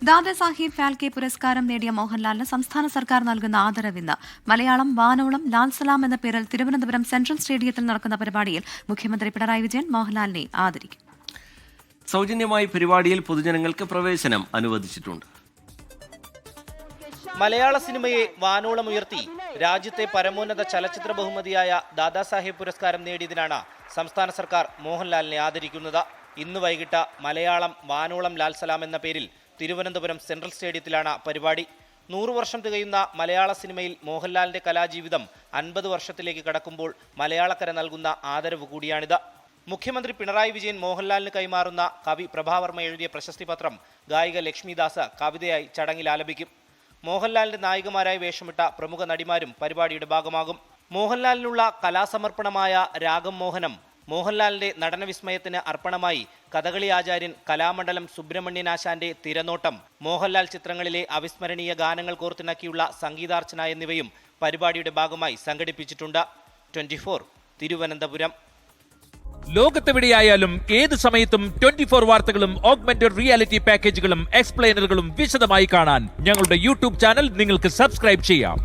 ദാദാസാഹിബ് ഫാൽക്കെ പുരസ്കാരം നേടിയ മോഹൻലാലിന് സംസ്ഥാന സർക്കാർ നൽകുന്ന ആദരവിന്ന്. മലയാളം വാനോളം ലാൽ സലാം എന്ന പേരിൽ തിരുവനന്തപുരം സെൻട്രൽ സ്റ്റേഡിയത്തിൽ നടക്കുന്ന പരിപാടിയിൽ മുഖ്യമന്ത്രി പിണറായി വിജയൻ മോഹൻലാലിനെ ആദരിക്കും. സൗജന്യമായി പരിപാടിയിൽ പൊതുജനങ്ങൾക്ക് പ്രവേശനം അനുവദിച്ചിട്ടുണ്ട്. മലയാള സിനിമയെ വാനോളം ഉയർത്തി രാജ്യത്തെ പരമോന്നത ചലച്ചിത്ര ബഹുമതിയായ ദാദാസാഹിബ് പുരസ്കാരം നേടിയതിനാണ് സംസ്ഥാന സർക്കാർ മോഹൻലാലിനെ ആദരിക്കുന്നത്. ഇന്ന് വൈകിട്ട് മലയാളം വാനോളം ലാൽ സലാം എന്ന പേരിൽ തിരുവനന്തപുരം സെൻട്രൽ സ്റ്റേഡിയത്തിലാണ് പരിപാടി. 100 വർഷം തികയുന്ന മലയാള സിനിമയിൽ മോഹൻലാലിന്റെ കലാജീവിതം 50 വർഷത്തിലേക്ക് കടക്കുമ്പോൾ മലയാളക്കര നൽകുന്ന ആദരവ് കൂടിയാണിത്. മുഖ്യമന്ത്രി പിണറായി വിജയൻ മോഹൻലാലിന് കൈമാറുന്ന കവി പ്രഭാവർമ്മ എഴുതിയ പ്രശസ്തി പത്രം ഗായിക ലക്ഷ്മിദാസ് കവിതയായി ചടങ്ങിൽ ആലപിക്കും. മോഹൻലാലിന്റെ നായികമാരായി വേഷമിട്ട പ്രമുഖ നടിമാരും പരിപാടിയുടെ ഭാഗമാകും. മോഹൻലാലിനുള്ള കലാസമർപ്പണമായ രാഗം മോഹനം, മോഹൻലാലിന്റെ നടനവിസ്മയത്തിന് അർപ്പണമായി കഥകളി ആചാര്യൻ കലാമണ്ഡലം സുബ്രഹ്മണ്യനാശാന്റെ തിരനോട്ടം, മോഹൻലാൽ ചിത്രങ്ങളിലെ അവിസ്മരണീയ ഗാനങ്ങൾ കോർത്തിണക്കിയുള്ള സംഗീതാർച്ചന എന്നിവയും പരിപാടിയുടെ ഭാഗമായി സംഘടിപ്പിച്ചിട്ടുണ്ട്. 24 തിരുവനന്തപുരം. ലോകത്തെവിടെയായാലും ഏത് സമയത്തും 24 വാർത്തകളും ഓഗ്മെന്റഡ് റിയാലിറ്റി പാക്കേജുകളും എക്സ്പ്ലെയിനറുകളും വിശദമായി കാണാൻ ഞങ്ങളുടെ യൂട്യൂബ് ചാനൽ നിങ്ങൾക്ക് സബ്സ്ക്രൈബ് ചെയ്യാം.